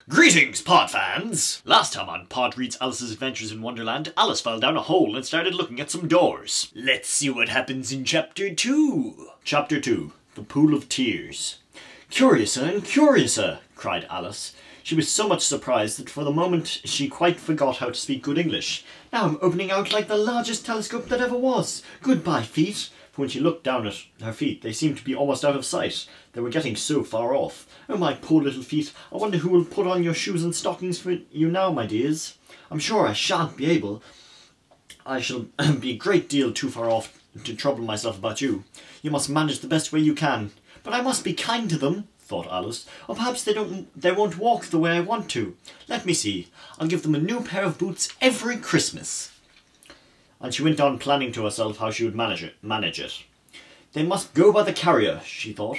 Greetings, Pod fans! Last time on Pod Reads Alice's Adventures in Wonderland, Alice fell down a hole and started looking at some doors. Let's see what happens in Chapter 2. Chapter 2. The Pool of Tears. Curiouser and curiouser, cried Alice. She was so much surprised that for the moment she quite forgot how to speak good English. Now I'm opening out like the largest telescope that ever was. Goodbye, feet. For when she looked down at her feet, they seemed to be almost out of sight. They were getting so far off. Oh, my poor little feet. I wonder who will put on your shoes and stockings for you now, my dears. I'm sure I shan't be able. I shall be a great deal too far off to trouble myself about you. You must manage the best way you can. But I must be kind to them, thought Alice, or perhaps they won't walk the way I want to. Let me see. I'll give them a new pair of boots every Christmas. And she went on planning to herself how she would manage it. They must go by the carrier, she thought.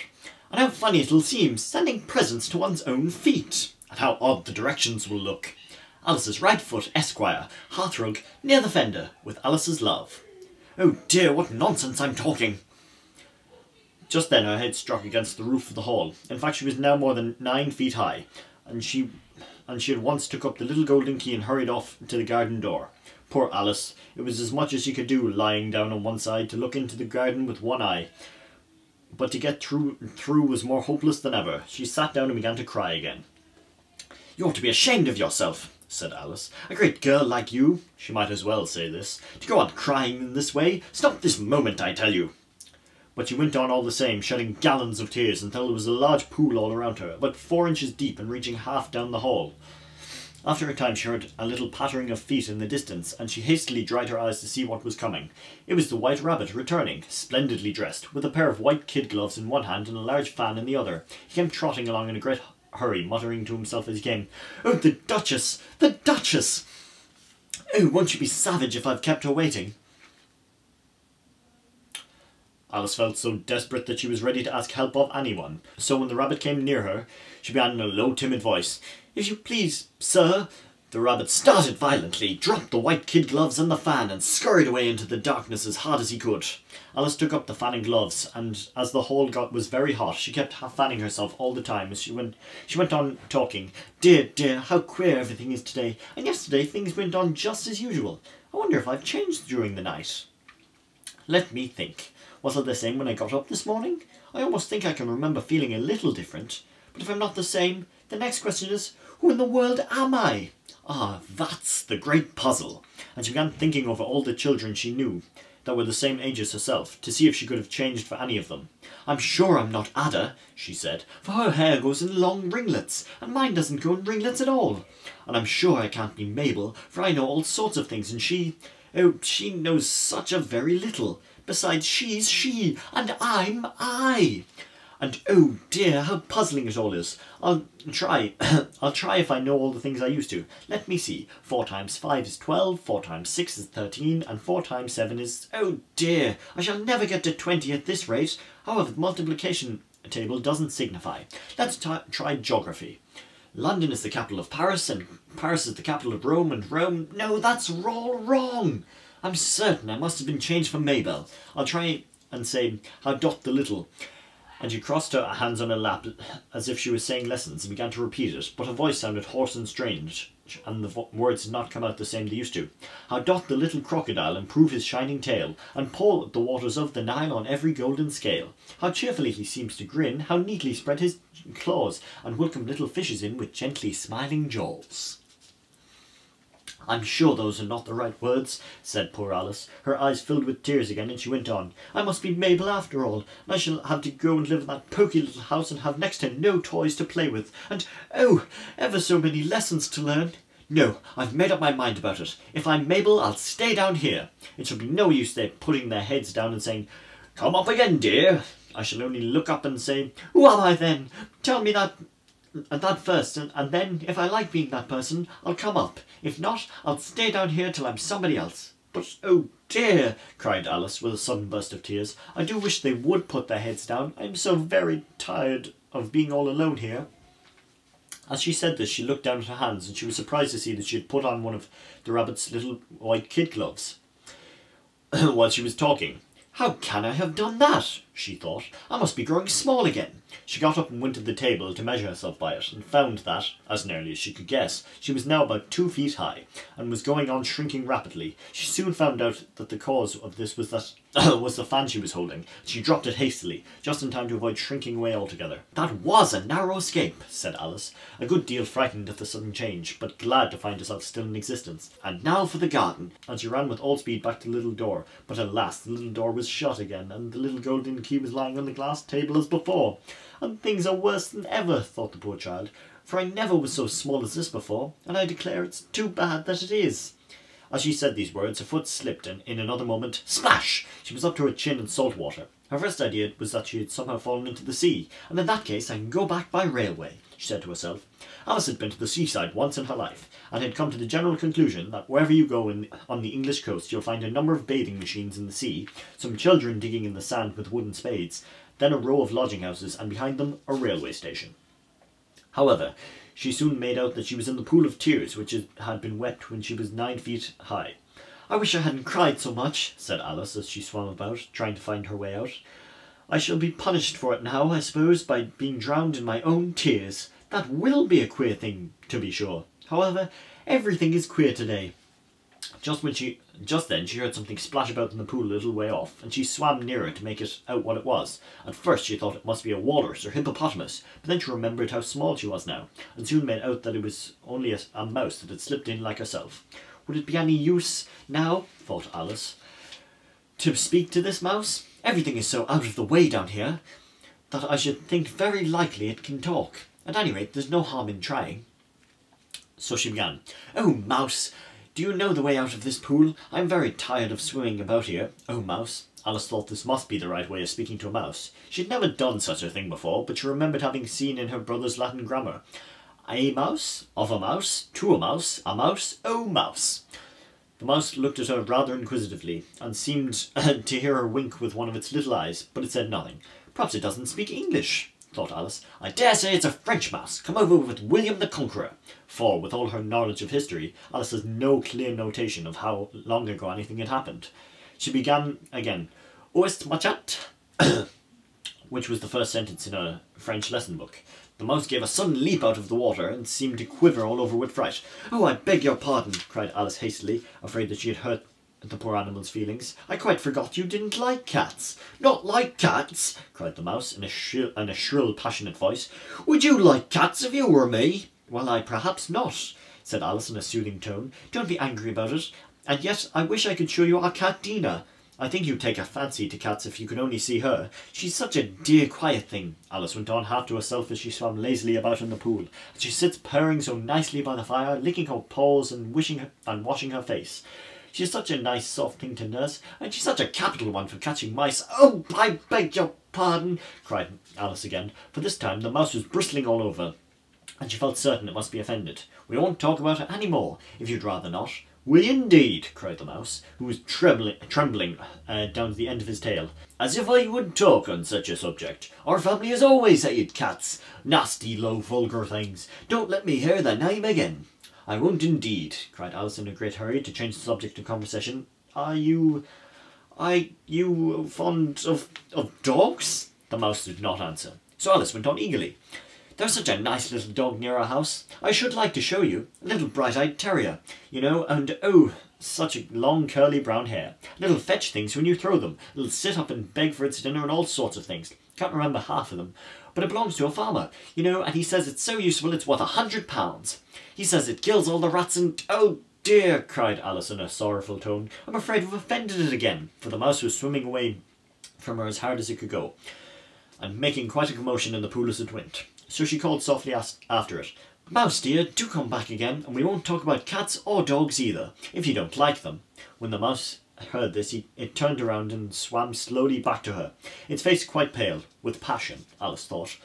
And how funny it'll seem, sending presents to one's own feet. And how odd the directions will look. Alice's right foot, Esquire, hearthrug, near the fender, with Alice's love. Oh dear, what nonsense I'm talking. Just then her head struck against the roof of the hall. In fact, she was now more than 9 feet high, and she at once took up the little golden key and hurried off to the garden door. Poor Alice! It was as much as she could do, lying down on one side, to look into the garden with one eye. But to get through was more hopeless than ever. She sat down and began to cry again. You ought to be ashamed of yourself, said Alice. A great girl like you, she might as well say this, to go on crying in this way. Stop this moment, I tell you. But she went on all the same, shedding gallons of tears until there was a large pool all around her, about 4 inches deep and reaching half down the hall. After a time she heard a little pattering of feet in the distance, and she hastily dried her eyes to see what was coming. It was the White Rabbit returning, splendidly dressed, with a pair of white kid gloves in one hand and a large fan in the other. He came trotting along in a great hurry, muttering to himself as he came, "Oh, the Duchess! The Duchess! Oh, won't you be savage if I've kept her waiting?" Alice felt so desperate that she was ready to ask help of anyone. So when the rabbit came near her, she began in a low, timid voice, "If you please, sir." The rabbit started violently, dropped the white kid gloves and the fan, and scurried away into the darkness as hard as he could. Alice took up the fan and gloves, and as the hall was very hot, she kept fanning herself all the time as she went on talking. Dear, dear, how queer everything is today, and yesterday things went on just as usual. I wonder if I've changed during the night. Let me think. Was I the same when I got up this morning? I almost think I can remember feeling a little different. But if I'm not the same, the next question is, who in the world am I? Ah, that's the great puzzle. And she began thinking over all the children she knew that were the same age as herself, to see if she could have changed for any of them. I'm sure I'm not Ada, she said, for her hair goes in long ringlets, and mine doesn't go in ringlets at all. And I'm sure I can't be Mabel, for I know all sorts of things, and she knows such a very little. Besides, she's she, and I'm I. And oh dear, how puzzling it all is. I'll try if I know all the things I used to. Let me see. 4 times 5 is 12, 4 times 6 is 13, and 4 times 7 is... Oh dear, I shall never get to 20 at this rate. However, the multiplication table doesn't signify. Let's try geography. London is the capital of Paris, and Paris is the capital of Rome, and Rome... No, that's all wrong. I'm certain I must have been changed for Mabel. I'll try and say, how doth the little... And she crossed her hands on her lap as if she was saying lessons and began to repeat it, but her voice sounded hoarse and strange, and the words did not come out the same they used to. How doth the little crocodile improve his shining tail, and pour the waters of the Nile on every golden scale? How cheerfully he seems to grin, how neatly spread his claws, and welcome little fishes in with gently smiling jaws. I'm sure those are not the right words, said poor Alice. Her eyes filled with tears again, and she went on. I must be Mabel after all, and I shall have to go and live in that poky little house and have next to no toys to play with, and, oh, ever so many lessons to learn. No, I've made up my mind about it. If I'm Mabel, I'll stay down here. It shall be no use their putting their heads down and saying, Come up again, dear. I shall only look up and say, Who am I then? Tell me that first, and then, if I like being that person, I'll come up. If not, I'll stay down here till I'm somebody else. But, oh dear, cried Alice with a sudden burst of tears, I do wish they would put their heads down. I'm so very tired of being all alone here. As she said this, she looked down at her hands, and she was surprised to see that she had put on one of the rabbit's little white kid gloves while she was talking. How can I have done that? she thought. I must be growing small again. She got up and went to the table to measure herself by it, and found that, as nearly as she could guess, she was now about 2 feet high, and was going on shrinking rapidly. She soon found out that the cause of this was the fan she was holding. She dropped it hastily, just in time to avoid shrinking away altogether. That was a narrow escape, said Alice, a good deal frightened at the sudden change, but glad to find herself still in existence. And now for the garden. And she ran with all speed back to the little door, but alas, the little door was shut again, and the little golden key was lying on the glass table as before. And things are worse than ever, thought the poor child, for I never was so small as this before, and I declare it's too bad that it is. As she said these words, her foot slipped, and in another moment, splash! She was up to her chin in salt water. Her first idea was that she had somehow fallen into the sea, and in that case I can go back by railway, she said to herself. Alice had been to the seaside once in her life, and had come to the general conclusion that wherever you go on the English coast you'll find a number of bathing machines in the sea, some children digging in the sand with wooden spades, then a row of lodging houses, and behind them a railway station. However, she soon made out that she was in the pool of tears which had been wept when she was 9 feet high. I wish I hadn't cried so much, said Alice as she swam about, trying to find her way out. I shall be punished for it now, I suppose, by being drowned in my own tears. That will be a queer thing, to be sure. However, everything is queer today. Just then she heard something splash about in the pool a little way off, and she swam nearer to make out what it was. At first she thought it must be a walrus or hippopotamus, but then she remembered how small she was now, and soon made out that it was only a mouse that had slipped in like herself. Would it be any use now, thought Alice, to speak to this mouse? Everything is so out of the way down here that I should think very likely it can talk. At any rate, there's no harm in trying. So she began. Oh, mouse, do you know the way out of this pool? I'm very tired of swimming about here. Oh, mouse. Alice thought this must be the right way of speaking to a mouse. She had never done such a thing before, but she remembered having seen in her brother's Latin grammar. A mouse, of a mouse, to a mouse, oh mouse. The mouse looked at her rather inquisitively, and seemed to hear her wink with one of its little eyes, but it said nothing. Perhaps it doesn't speak English, thought Alice. I dare say it's a French mouse, come over with William the Conqueror. For, with all her knowledge of history, Alice has no clear notation of how long ago anything had happened. She began again, Où est ma chat? Which was the first sentence in a French lesson book. The mouse gave a sudden leap out of the water, and seemed to quiver all over with fright. Oh, I beg your pardon, cried Alice hastily, afraid that she had hurt the poor animal's feelings. I quite forgot you didn't like cats. Not like cats, cried the mouse in a shrill, passionate voice. Would you like cats if you were me? Well, I perhaps not, said Alice in a soothing tone. Don't be angry about it. And yet I wish I could show you our cat Dina. I think you'd take a fancy to cats if you could only see her. She's such a dear quiet thing, Alice went on half to herself as she swam lazily about in the pool. And she sits purring so nicely by the fire, licking her paws and washing her face. She's such a nice soft thing to nurse, and she's such a capital one for catching mice. Oh, I beg your pardon, cried Alice again, for this time the mouse was bristling all over, and she felt certain it must be offended. We won't talk about it any more, if you'd rather not. We indeed, cried the mouse, who was trembling down to the end of his tail. As if I would talk on such a subject. Our family has always hated cats. Nasty, low, vulgar things. Don't let me hear the name again. I won't indeed, cried Alice in a great hurry to change the subject of conversation. Are you fond of dogs? The mouse did not answer. So Alice went on eagerly. There's such a nice little dog near our house. I should like to show you. A little bright-eyed terrier, you know, and oh, such a long curly brown hair. Little fetch things when you throw them. It'll sit up and beg for its dinner and all sorts of things. Can't remember half of them. But it belongs to a farmer, you know, and he says it's so useful it's worth £100. He says it kills all the rats and... Oh dear, cried Alice in a sorrowful tone. I'm afraid we've offended it again, for the mouse was swimming away from her as hard as it could go, and making quite a commotion in the pool as it went. So she called softly after it. Mouse dear, do come back again, and we won't talk about cats or dogs either, if you don't like them. When the mouse heard this, it turned around and swam slowly back to her, its face quite pale, with passion, Alice thought,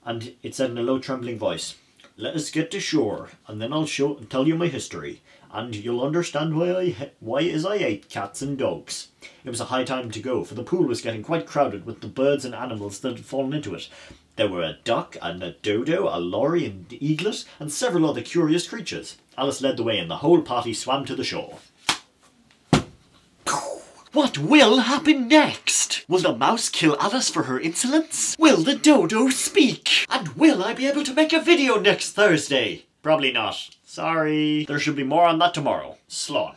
and it said in a low trembling voice, Let us get to shore, and then I'll tell you my history, and you'll understand why I hate cats and dogs. It was a high time to go, for the pool was getting quite crowded with the birds and animals that had fallen into it. There were a duck and a dodo, a lorry and eaglet, and several other curious creatures. Alice led the way, and the whole party swam to the shore. What will happen next? Will the mouse kill Alice for her insolence? Will the dodo speak? And will I be able to make a video next Thursday? Probably not. Sorry. There should be more on that tomorrow. Slán.